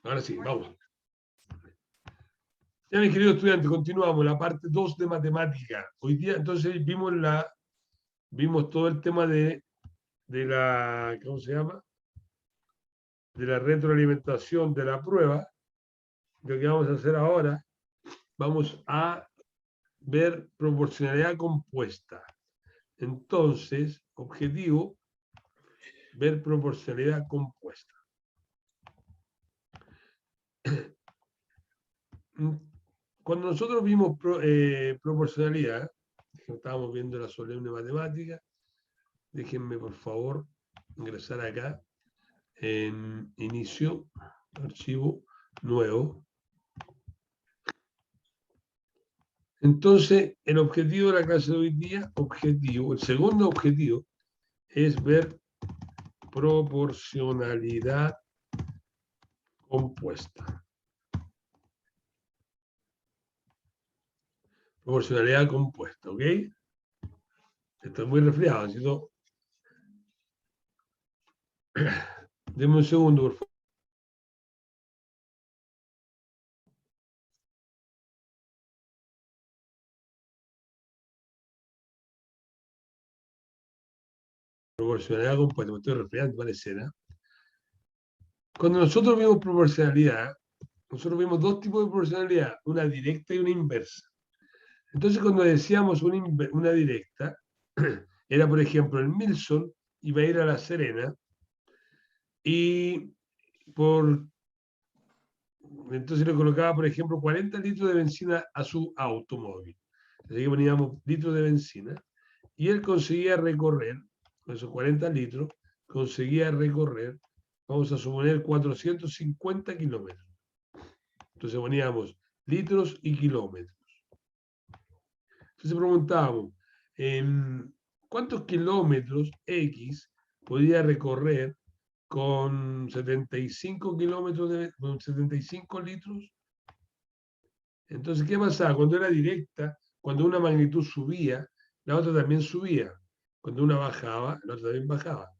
Ahora sí, vamos. Ya, mis queridos estudiantes, continuamos la parte 2 de matemática. Hoy día, entonces, vimos todo el tema de la, ¿cómo se llama? De la retroalimentación de la prueba. Lo que vamos a hacer ahora, vamos a ver proporcionalidad compuesta. Entonces, objetivo, ver proporcionalidad compuesta. Cuando nosotros vimos proporcionalidad, estábamos viendo la solemne matemática, déjenme por favor ingresar acá en inicio, archivo nuevo. Entonces, el objetivo de la clase de hoy día, el segundo objetivo, es ver proporcionalidad compuesta. Proporcionalidad compuesta, ¿ok? Estoy muy resfriado, necesito... Deme un segundo, por favor. Proporcionalidad compuesta, me estoy resfriando, parece, ¿no? Cuando nosotros vimos proporcionalidad, nosotros vimos dos tipos de proporcionalidad, una directa y una inversa. Entonces, cuando decíamos una directa, era, por ejemplo, el Milson iba a ir a La Serena y entonces le colocaba, por ejemplo, 40 litros de benzina a su automóvil. Así que poníamos litros de benzina y él conseguía recorrer, con esos 40 litros, conseguía recorrer, vamos a suponer, 450 kilómetros. Entonces poníamos litros y kilómetros. Entonces preguntábamos, ¿cuántos kilómetros X podía recorrer con 75 kilómetros con 75 litros? Entonces, ¿qué pasaba? Cuando era directa, cuando una magnitud subía, la otra también subía. Cuando una bajaba, la otra también bajaba.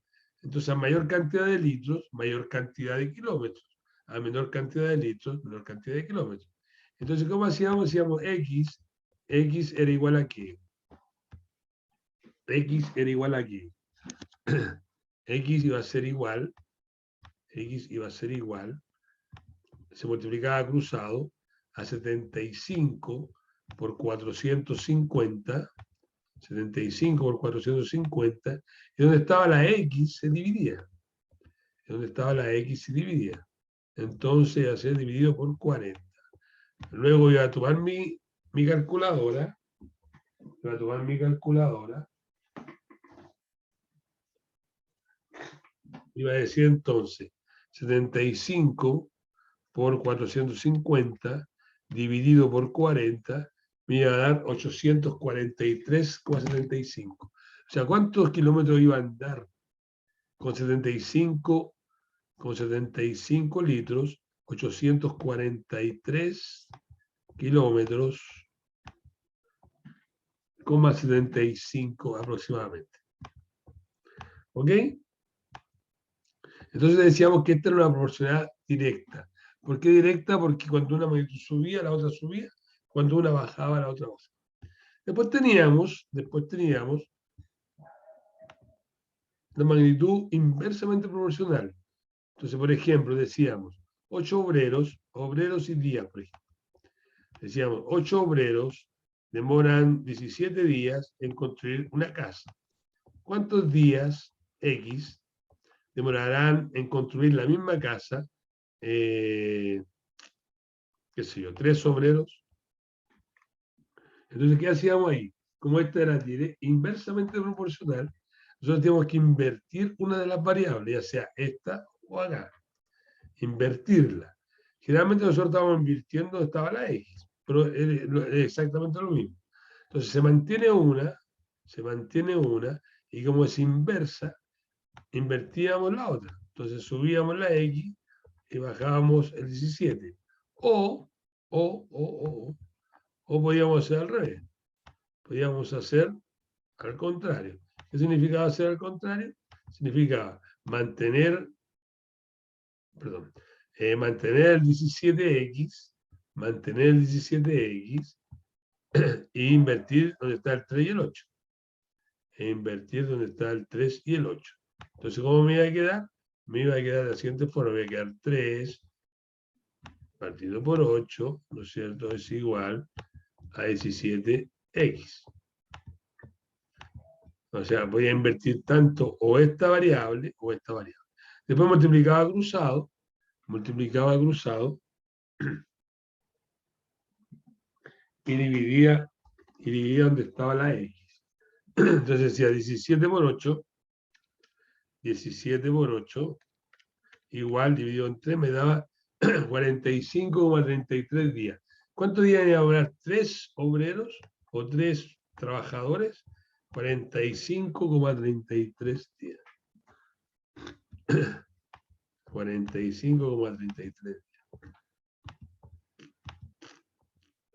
Entonces, a mayor cantidad de litros, mayor cantidad de kilómetros. A menor cantidad de litros, menor cantidad de kilómetros. Entonces, ¿cómo hacíamos? Hacíamos X era igual a qué. X era igual a qué. X iba a ser igual, se multiplicaba cruzado a 75 por 450, 75 por 450, y donde estaba la X se dividía. Donde estaba la X se dividía. Entonces iba a ser dividido por 40. Luego iba a tomar mi calculadora, iba a decir entonces 75 por 450 dividido por 40 me iba a dar 843,75. O sea, ¿cuántos kilómetros iba a andar con 75 litros? 843 kilómetros, 75 aproximadamente. ¿Ok? Entonces decíamos que esta era una proporcionalidad directa. ¿Por qué directa? Porque cuando una magnitud subía, la otra subía. Cuando una bajaba, la otra bajaba. Después teníamos la magnitud inversamente proporcional. Entonces, por ejemplo, decíamos 8 obreros y días, por ejemplo. Decíamos 8 obreros demoran 17 días en construir una casa. ¿Cuántos días X demorarán en construir la misma casa? Qué sé yo, 3 obreros. Entonces, ¿qué hacíamos ahí? Como esta era inversamente proporcional, nosotros teníamos que invertir una de las variables, ya sea esta o acá. Invertirla. Generalmente nosotros estábamos invirtiendo donde estaba la X, pero es exactamente lo mismo. Entonces se mantiene una, y como es inversa, invertíamos la otra. Entonces subíamos la X y bajábamos el 17. O podíamos hacer al revés. Podíamos hacer al contrario. ¿Qué significaba hacer al contrario? Significaba mantener, mantener el 17x, e invertir donde está el 3 y el 8. E invertir donde está el 3 y el 8. Entonces, ¿cómo me iba a quedar? Me iba a quedar de la siguiente forma, me iba a quedar 3 partido por 8, ¿no es cierto? Es igual a 17x. O sea, voy a invertir tanto o esta variable o esta variable. Después multiplicaba cruzado y dividía donde estaba la x. Entonces decía 17 por 8, igual dividido en 3 me daba 45,33 días. ¿Cuántos días iban a durar 3 obreros o 3 trabajadores? 45,33 días. 45,33 días.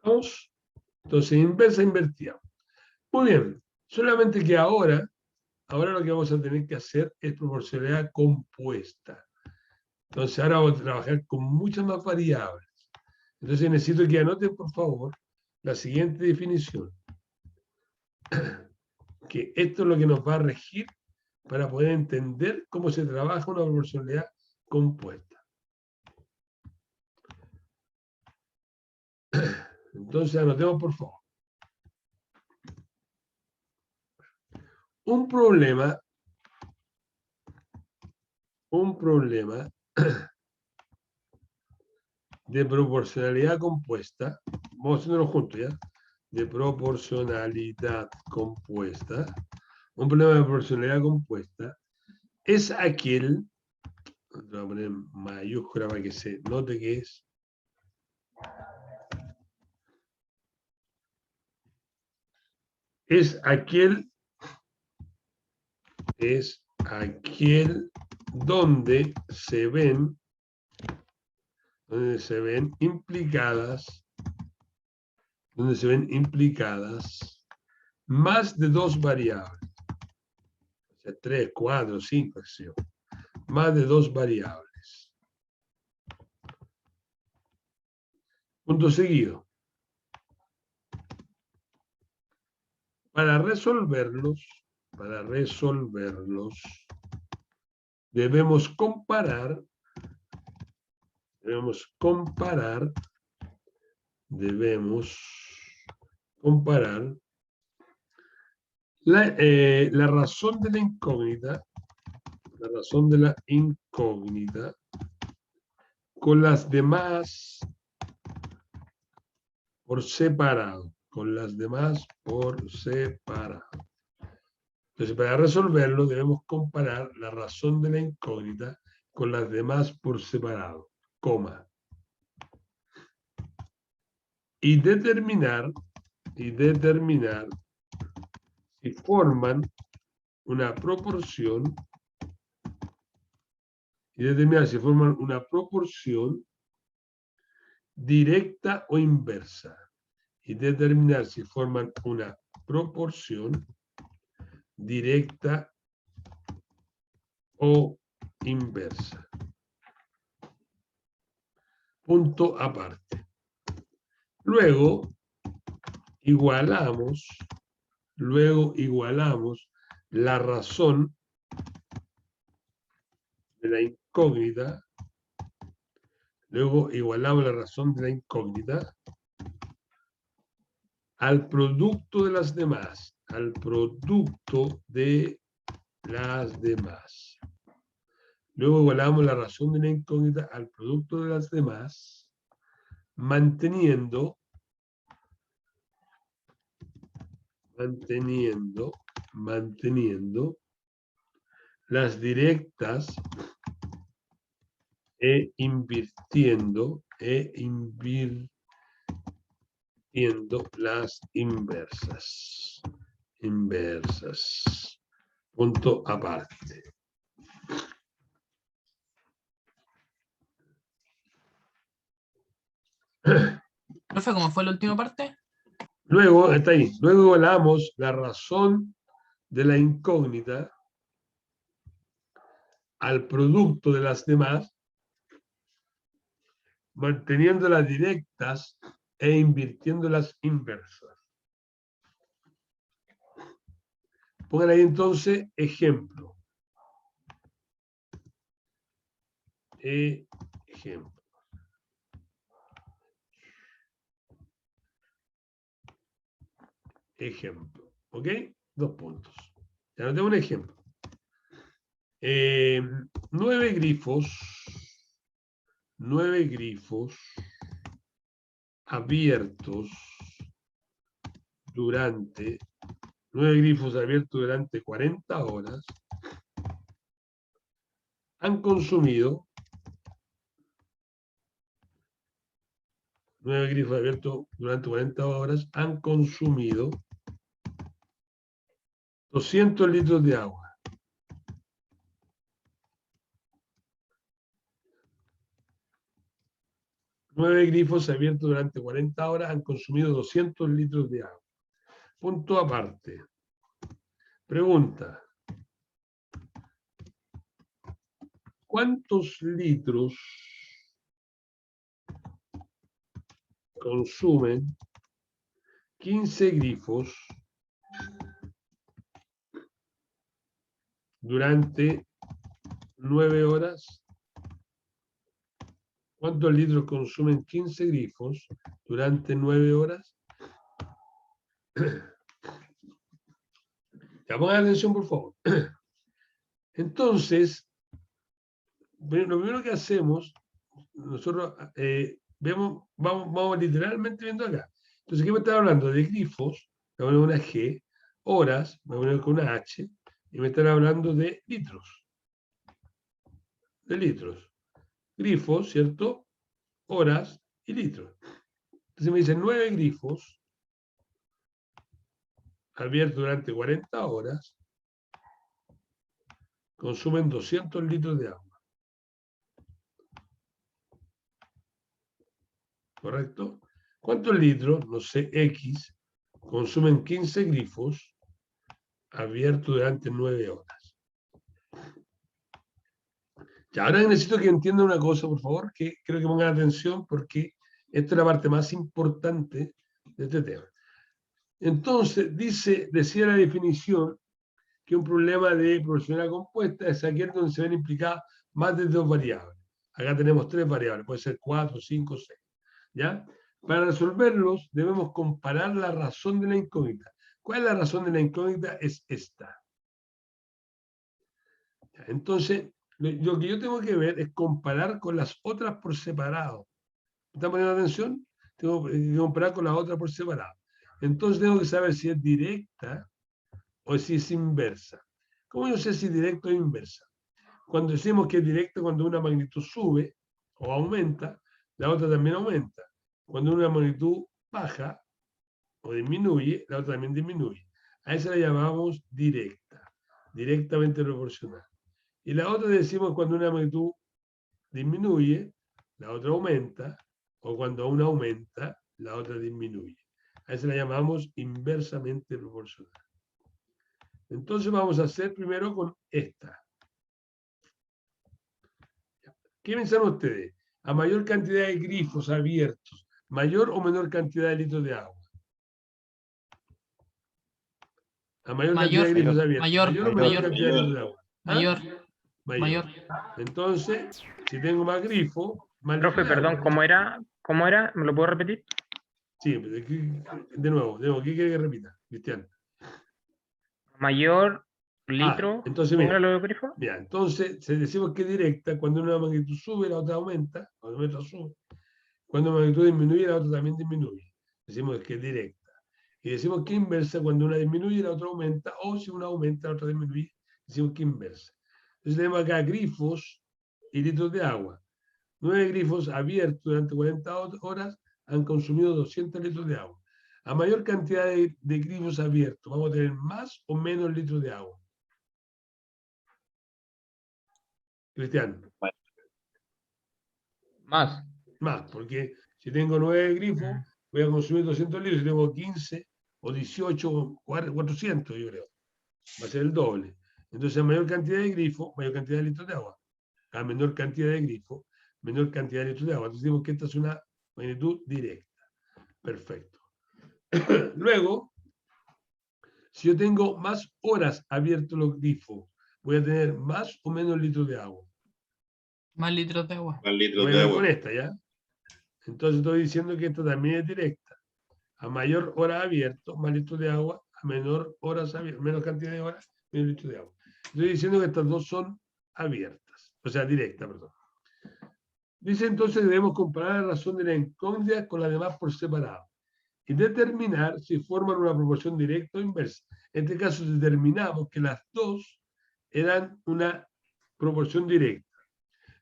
¿Vamos? Entonces, inversa, invertida. Muy bien. Solamente que ahora lo que vamos a tener que hacer es proporcionalidad compuesta. Entonces, ahora vamos a trabajar con muchas más variables. Entonces, necesito que anoten, por favor, la siguiente definición. Que esto es lo que nos va a regir para poder entender cómo se trabaja una proporcionalidad compuesta. Entonces, anotemos, por favor. Un problema de proporcionalidad compuesta, vamos haciéndolo juntos, ¿ya? De proporcionalidad compuesta, un problema de proporcionalidad compuesta es aquel, voy a poner mayúscula para que se note que es aquel donde se ven implicadas más de dos variables, o sea, 3, 4, 5, más de dos variables. Punto seguido. Para resolverlos, debemos comparar la razón de la incógnita, con las demás por separado. Entonces, para resolverlo debemos comparar la razón de la incógnita con las demás por separado, coma. Y determinar si forman una proporción directa o inversa. Y determinar si forman una proporción directa o inversa. Punto aparte. Luego igualamos la razón de la incógnita. Al producto de las demás. Luego igualamos la razón de la incógnita al producto de las demás, manteniendo las directas e invirtiendo las inversas. Punto aparte. Profe, ¿cómo fue la última parte? Luego, está ahí. Luego igualamos la razón de la incógnita al producto de las demás, manteniendo las directas e invirtiendo las inversas. Pongan ahí entonces ejemplo. Ejemplo. Ejemplo. ¿Ok? 2 puntos. Ya no tengo un ejemplo. 9 grifos. 9 grifos abiertos durante 9 grifos abiertos durante 40 horas han consumido 9 grifos abiertos durante 40 horas han consumido 200 litros de agua. 9 grifos abiertos durante 40 horas han consumido 200 litros de agua. Punto aparte. Pregunta. ¿Cuántos litros consumen 15 grifos durante 9 horas? ¿Cuántos litros consumen 15 grifos durante 9 horas? Ya pongan atención, por favor. Entonces, lo primero que hacemos, nosotros vamos literalmente viendo acá. Entonces, ¿qué me está hablando? De grifos, me voy a poner una G, horas, me voy a poner con una H, y me están hablando de litros. De litros. Grifos, ¿cierto? Horas y litros. Entonces me dicen 9 grifos abiertos durante 40 horas consumen 200 litros de agua. ¿Correcto? ¿Cuántos litros? No sé, X, consumen 15 grifos abiertos durante 9 horas. Y ahora necesito que entiendan una cosa, por favor, que creo que pongan atención porque esta es la parte más importante de este tema. Entonces, decía la definición que un problema de proporcionalidad compuesta es aquel donde se ven implicadas más de 2 variables. Acá tenemos 3 variables, puede ser 4, 5, 6. ¿Ya? Para resolverlos debemos comparar la razón de la incógnita. ¿Cuál es la razón de la incógnita? Es esta. Entonces, lo que yo tengo que ver es comparar con las otras por separado. ¿Están poniendo atención? Tengo que comparar con las otras por separado. Entonces tengo que saber si es directa o si es inversa. ¿Cómo yo sé si es directa o inversa? Cuando decimos que es directa, cuando una magnitud sube o aumenta, la otra también aumenta. Cuando una magnitud baja o disminuye, la otra también disminuye. A esa la llamamos directa, directamente proporcional. Y la otra decimos cuando una magnitud disminuye, la otra aumenta, o cuando una aumenta, la otra disminuye. A esa la llamamos inversamente proporcional. Entonces vamos a hacer primero con esta. ¿Qué piensan ustedes? A mayor cantidad de grifos abiertos, ¿mayor o menor cantidad de litros de agua? A mayor cantidad de grifos abiertos, ¿mayor o menor cantidad de litros de agua? Mayor. Mayor. Entonces, si tengo más grifo, más Profe, litros de perdón, agua. ¿cómo era? ¿Me lo puedo repetir? Sí, de nuevo, ¿qué quiere que repita, Cristian? Mayor litro. Entonces, ¿Cómo mira, era lo de grifo? entonces decimos que es directa, cuando una magnitud sube, la otra aumenta, cuando la otra sube. Cuando la magnitud disminuye, la otra también disminuye. Decimos que es directa. Y decimos que inversa, cuando una disminuye, la otra aumenta, o si una aumenta, la otra disminuye, decimos que inversa. Entonces tenemos acá grifos y litros de agua. 9 grifos abiertos durante 40 horas han consumido 200 litros de agua. A mayor cantidad de grifos abiertos, ¿vamos a tener más o menos litros de agua? Cristian. Más. Más, porque si tengo 9 grifos, voy a consumir 200 litros. Si tengo 15 o 18, 400, yo creo. Va a ser el doble. Entonces, a mayor cantidad de grifos, mayor cantidad de litros de agua. A menor cantidad de grifos, menor cantidad de litros de agua. Entonces decimos que esta es una magnitud directa. Perfecto. Luego, si yo tengo más horas abiertos los grifos, voy a tener más o menos litros de agua. Más litros de agua. Más litros Voy a de ver agua. con esta, ¿ya? Entonces estoy diciendo que esta también es directa. A mayor hora abierto, más litros de agua. A menor horas abiertas, menos cantidad de horas, menos litros de agua. Estoy diciendo que estas dos son abiertas. O sea, directas, perdón. Dice entonces que debemos comparar la razón de la incógnita con las demás por separado y determinar si forman una proporción directa o inversa. En este caso determinamos que las dos eran una proporción directa.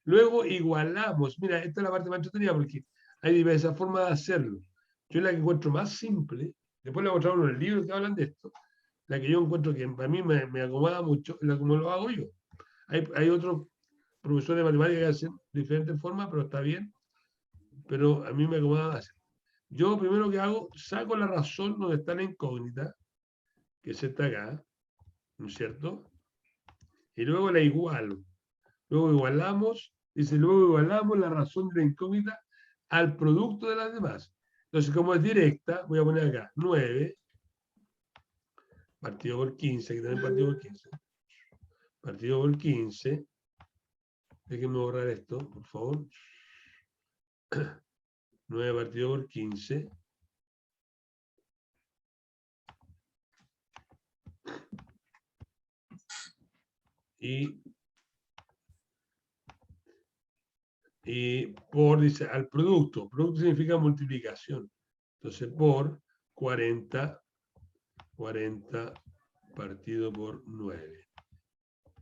Luego igualamos, mira, esta es la parte más entretenida porque hay diversas formas de hacerlo. Yo la que encuentro más simple, después la encontramos en el libro que hablan de esto, la que yo encuentro que para mí me acomoda mucho, es la como lo hago yo. Hay otros profesores de matemáticas que hacen diferentes formas, pero está bien, pero a mí me acomoda hacer. Yo primero que hago, saco la razón donde está la incógnita, que es esta acá, ¿no es cierto? Y luego la igualo. Luego igualamos, dice, luego igualamos la razón de la incógnita al producto de las demás. Entonces, como es directa, voy a poner acá 9 partido por 15, que también partido por 15. Partido por 15. Déjenme borrar esto, por favor. 9 partido por 15. Y por, dice, al producto. Producto significa multiplicación. Entonces, por 40 partido por 9.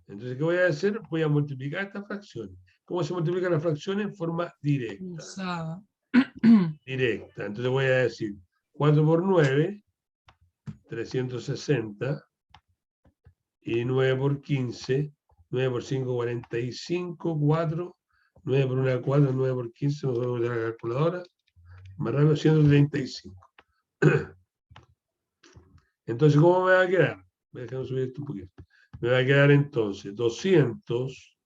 Entonces, ¿qué voy a hacer? Voy a multiplicar esta fracción. ¿Cómo se multiplican las fracciones? En forma directa. Usada. Directa. Entonces voy a decir 4 por 9, 360. Y 9 por 15, 9 por 5, 45, 4. 9 por 1, 4, 9 por 15, nos vamos a meter a la calculadora. Más rápido, 135. Entonces, ¿cómo me va a quedar? Voy a dejar subir esto un poquito. Me va a quedar entonces 200,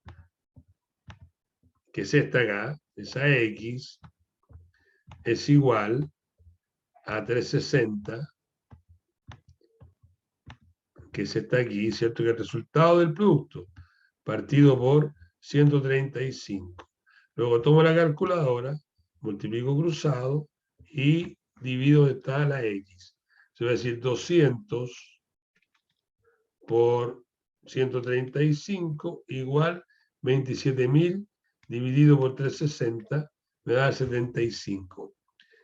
que es esta acá, esa X, es igual a 360, que es esta aquí, ¿cierto? Que es el resultado del producto, partido por 135. Luego tomo la calculadora, multiplico cruzado y divido donde está la X. Se va a decir 200 por 135 igual 27.000 dividido por 360 me da 75.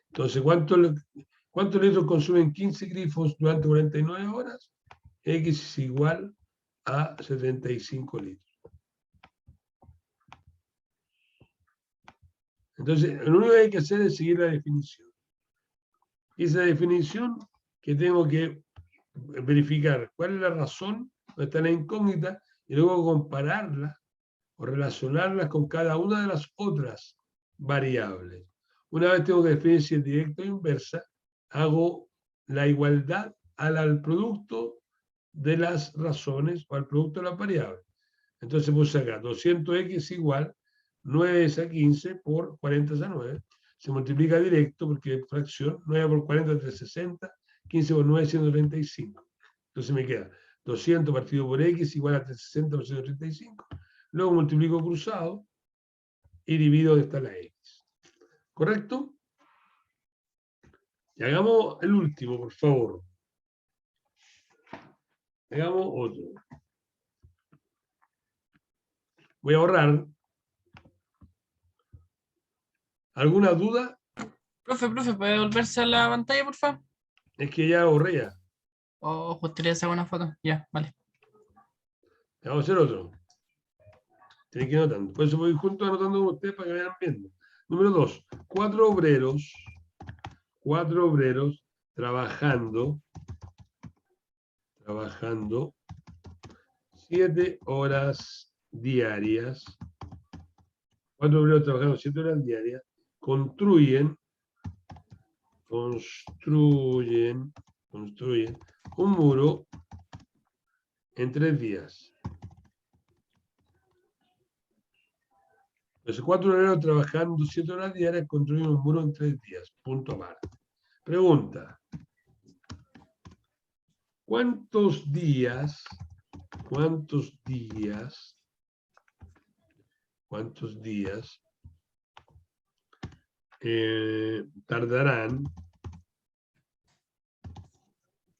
Entonces, ¿cuántos litros consumen 15 grifos durante 49 horas? X es igual a 75 litros. Entonces, lo único que hay que hacer es seguir la definición. Esa definición que tengo que verificar cuál es la razón, dónde está la incógnita, y luego compararla o relacionarlas con cada una de las otras variables. Una vez tengo que definir si es directa o inversa, hago la igualdad al producto de las razones o al producto de las variables. Entonces puse acá 200x igual 9 es a 15 por 40 es a 9. Se multiplica directo porque es fracción. 9 por 40 es 360. 15 por 9 es 135. Entonces me queda 200 partido por x igual a 360 por 135. Luego multiplico cruzado y divido donde está la x. ¿Correcto? Y hagamos el último, por favor. Hagamos otro. Voy a ahorrar. ¿Alguna duda? Profe, ¿puede volverse a la pantalla, por favor? Es que ya ahorré ya. O gustaría hacer una foto. Ya, vale. Vamos a hacer otro. Tienen que ir anotando. Por eso voy junto anotando con ustedes para que vayan viendo. Número 2. 4 obreros trabajando 7 horas diarias. 4 obreros trabajando 7 horas diarias construyen un muro en 3 días. Entonces, 4 obreros trabajando 7 horas diarias construyen un muro en 3 días. Punto aparte. Pregunta. ¿Cuántos días tardarán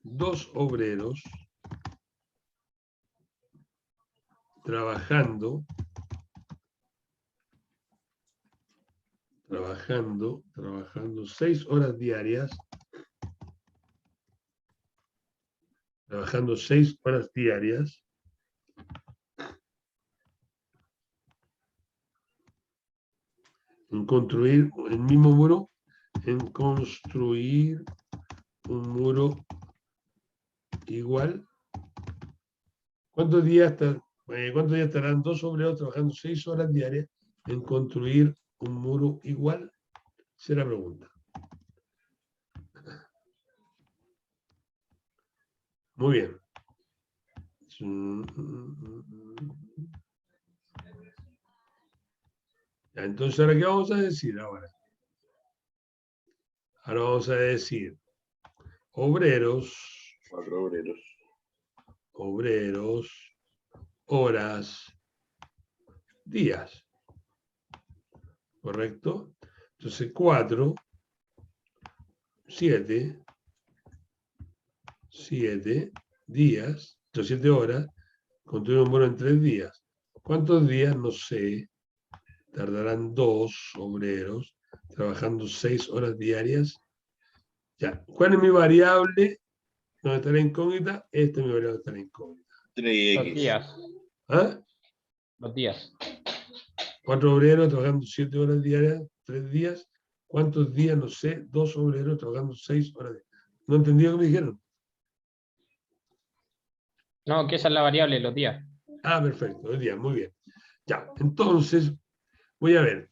2 obreros trabajando 6 horas diarias, en construir el mismo muro, en construir un muro igual? ¿Cuántos días estarán 2 obreros trabajando 6 horas diarias en construir un muro igual? Esa es la pregunta. Muy bien. Ya, entonces, ¿ahora qué vamos a decir ahora? Ahora vamos a decir obreros, 4 obreros. horas, días. ¿Correcto? Entonces, 4, 7 días, 7 horas, construir un muro en 3 días. ¿Cuántos días? No sé. Tardarán 2 obreros trabajando 6 horas diarias. Ya. ¿Cuál es mi variable? ¿Dónde está la incógnita? Esta es mi variable, está la incógnita. 3x. Los días. ¿Ah? Los días. 4 obreros trabajando 7 horas diarias, 3 días. ¿Cuántos días? No sé. 2 obreros trabajando 6 horas diarias. ¿No entendí lo que me dijeron? No, que esa es la variable, los días. Ah, perfecto. 2 días. Muy bien. Ya. Entonces, voy a ver.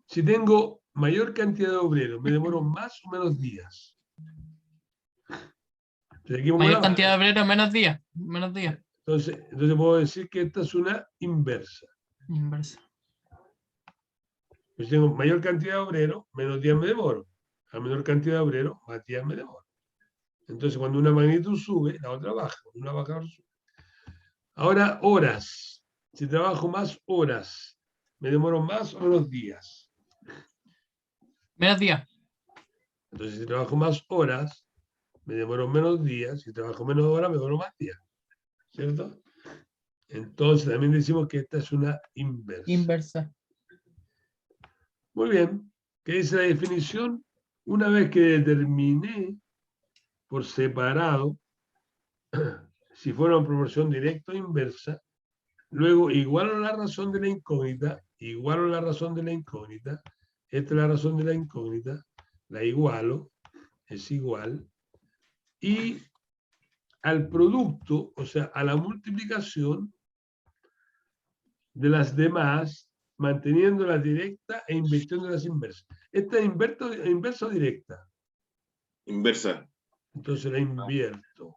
Si tengo mayor cantidad de obreros, ¿me demoro más o menos días? Entonces, aquí pongo Mayor la cantidad de base. obreros, menos días. Menos días. Entonces puedo decir que esta es una inversa. Inversa. Pues tengo mayor cantidad de obreros, menos días me demoro. A menor cantidad de obreros, más días me demoro. Entonces, cuando una magnitud sube, la otra baja. Una baja, otra sube. Ahora, horas. Si trabajo más horas, ¿me demoro más o menos días? Menos días. Entonces, si trabajo más horas, me demoro menos días. Si trabajo menos horas, me demoro más días. ¿Cierto? Entonces, también decimos que esta es una inversa. Inversa. Muy bien. ¿Qué dice la definición? Una vez que determiné por separado si fuera una proporción directa o inversa, luego igualo la razón de la incógnita, igualo la razón de la incógnita, esta es la razón de la incógnita, la igualo, es igual, y al producto, o sea, a la multiplicación de las demás, manteniendo la directa e invirtiendo las inversas. ¿Esta es inversa o directa? Inversa. Entonces la invierto.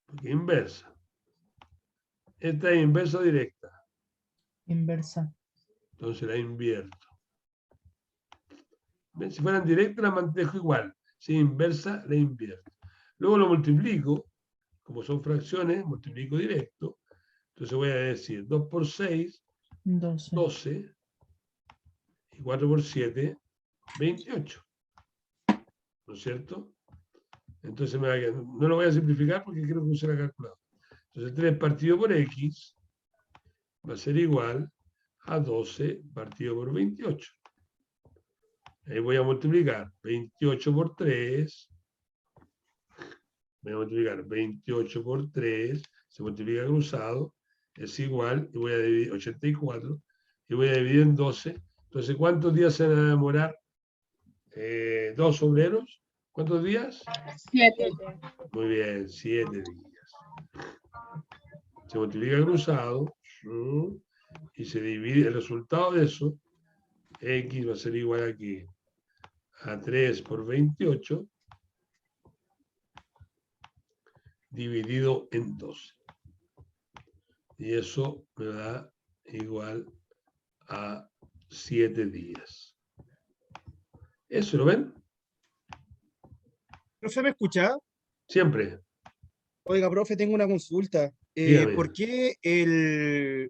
Porque inversa. Esta es inversa o directa. Inversa. Entonces la invierto. Si fueran directas la mantengo igual. Si es inversa, la invierto. Luego lo multiplico. Como son fracciones, multiplico directo. Entonces voy a decir 2 por 6, 12. 12. Y 4 por 7, 28. ¿No es cierto? Entonces no lo voy a simplificar porque creo que usé la calculadora. Entonces 3 partido por X va a ser igual a 12 partido por 28. Ahí voy a multiplicar 28 por 3. Voy a multiplicar 28 por 3. Se multiplica cruzado. Es igual. Y voy a dividir 84. Y voy a dividir en 12. Entonces, ¿cuántos días se van a demorar 2 obreros? ¿Cuántos días? 7. Muy bien, 7 días. Se multiplica cruzado. Y se divide. El resultado de eso, X va a ser igual aquí a 3 por 28 dividido en 12. Y eso me da igual a 7 días. ¿Eso lo ven? ¿Profe, me escucha? Siempre. Oiga, profe, tengo una consulta. Dígame. ¿Por qué es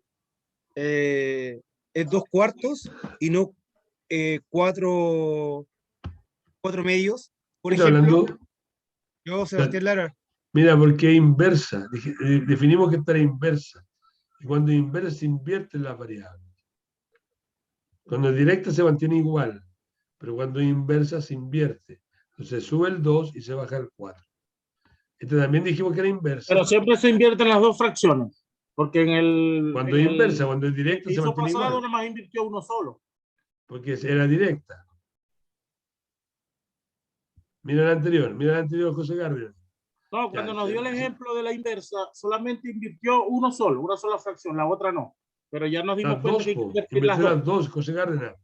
2/4 y no 4 medios? Por ¿Qué está ejemplo, hablando? yo, Sebastián Lara. Mira, porque es inversa. Definimos que esta es inversa. Y cuando es inversa se invierte en las variables. Cuando es directa se mantiene igual, pero cuando es inversa se invierte. Entonces sube el 2 y se baja el 4. Este también dijimos que era inversa. Pero siempre se invierten las dos fracciones. Porque en el. Cuando en es inversa, el cuando es directa se piso mantiene pasado igual. nada más invirtió uno solo. Porque era directa. Mira el anterior, José Cárdenas. No, cuando nos dio el ejemplo de la inversa, solamente invirtió uno solo, una sola fracción, la otra no. Pero ya nos dimos Las cuenta dos, que hay que po. invertir las Invirtió dos. las dos, José Cárdenas.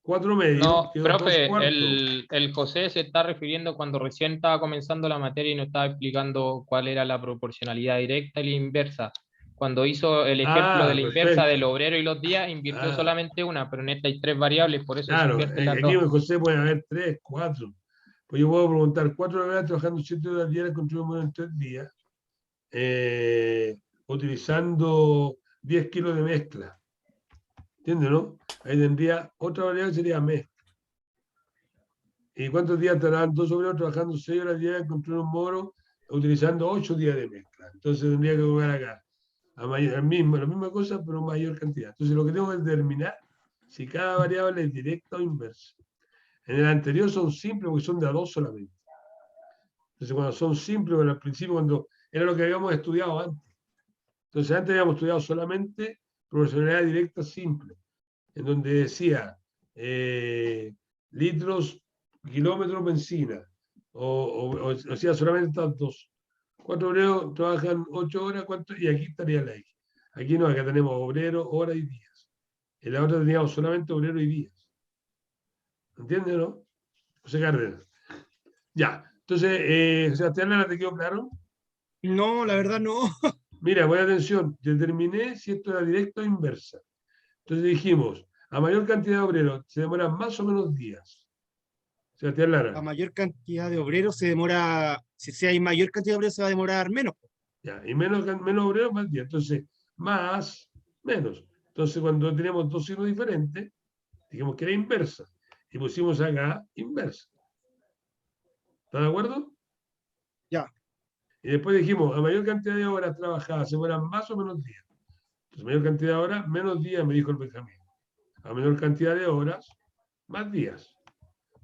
4 medios, No, quedó 2 profe, cuartos. el José se está refiriendo cuando recién estaba comenzando la materia y nos estaba explicando cuál era la proporcionalidad directa y la inversa. Cuando hizo el ejemplo de la inversa Perfecto. del obrero y los días, invirtió solamente una, pero en esta hay 3 variables, por eso se Claro, invierten las aquí dos. José puede haber 3, 4. Pues yo puedo preguntar, 4 horas trabajando 7 horas diarias, construimos en 3 días, utilizando 10 kilos de mezcla. ¿Entiendes, no? Ahí tendría otra variable que sería mezcla. ¿Y cuántos días estarán 2 obreros trabajando 6 horas diarias en construir un moro, utilizando 8 días de mezcla? Entonces tendría que jugar acá. La misma cosa, pero mayor cantidad. Entonces lo que tengo que determinar si cada variable es directa o inversa. En el anterior son simples porque son de a 2 solamente. Entonces cuando son simples, bueno, al principio cuando era lo que habíamos estudiado antes. Entonces antes habíamos estudiado solamente proporcionalidad directa simple, en donde decía litros, kilómetros, benzina, o sea, solamente estas dos. 4 obreros trabajan 8 horas, ¿cuánto? Y aquí estaría la X. Aquí no, acá tenemos obreros, horas y días. En la otra teníamos solamente obreros y días. ¿Entiendes, no? José Cárdenas. Ya. Entonces, Sebastián Lara, ¿te quedó claro? No, la verdad no. Mira, buena atención. Determiné si esto era directo o inversa. Entonces dijimos, a mayor cantidad de obreros se demoran más o menos días. Sebastián A Lara. mayor cantidad de obreros se demora, si hay mayor cantidad de obreros se va a demorar menos. Ya, y menos obreros, más días. Entonces, más, menos. Entonces, cuando tenemos dos signos diferentes, dijimos que era inversa. Y pusimos acá inversa. ¿Estás de acuerdo? Ya. Y después dijimos, a mayor cantidad de horas trabajadas se demoran más o menos días. Entonces, mayor cantidad de horas, menos días, me dijo el Benjamín. A menor cantidad de horas, más días.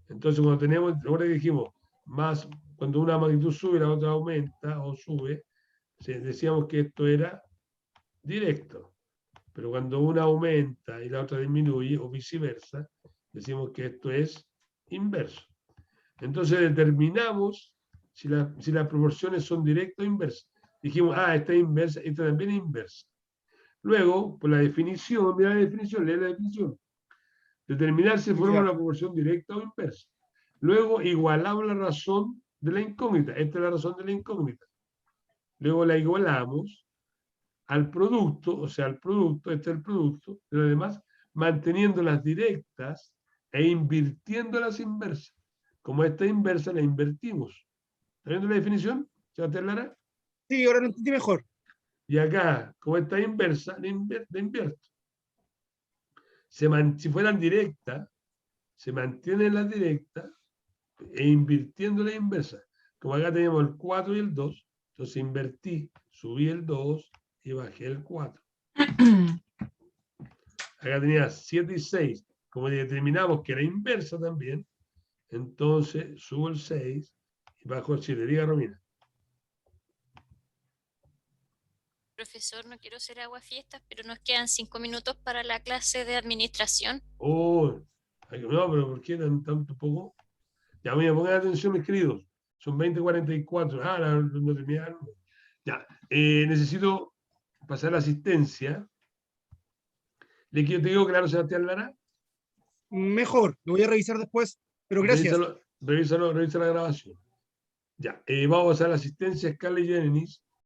Entonces, cuando tenemos, ahora que dijimos, más, cuando una magnitud sube, la otra aumenta o sube, decíamos que esto era directo. Pero cuando una aumenta y la otra disminuye, o viceversa, decimos que esto es inverso. Entonces determinamos si las proporciones son directas o inversas. Dijimos, esta es inversa, esta también es inversa. Luego, por la definición, mira la definición, lee la definición. Determinar si forma una proporción directa o inversa. Luego, igualamos la razón de la incógnita. Esta es la razón de la incógnita. Luego la igualamos al producto, o sea, al producto, este es el producto, de lo demás, manteniendo las directas e invirtiendo las inversas. Como esta inversa la invertimos. ¿Está viendo la definición? ¿Sebastián Lara? Sí, ahora lo entendí mejor. Y acá, como esta inversa, la invierto. Si fueran directas, se mantienen las directas e invirtiendo la inversa. Como acá tenemos el 4 y el 2, entonces invertí, subí el 2 y bajé el 4. Acá tenía 7 y 6. Como determinamos que era inversa también, entonces subo el 6 y bajo el 7. Diga, Romina. Profesor, no quiero ser aguafiestas, pero nos quedan 5 minutos para la clase de administración. Oh, no, pero ¿por qué tanto poco? Ya, mira, pongan atención, mis queridos. Son 20:44. No terminaron. Ya, necesito pasar la asistencia. ¿Le quedó claro, Sebastián Lara? Mejor, lo voy a revisar después, pero gracias. Revisa la grabación. Ya, vamos a pasar la asistencia a Scarlett Jennings.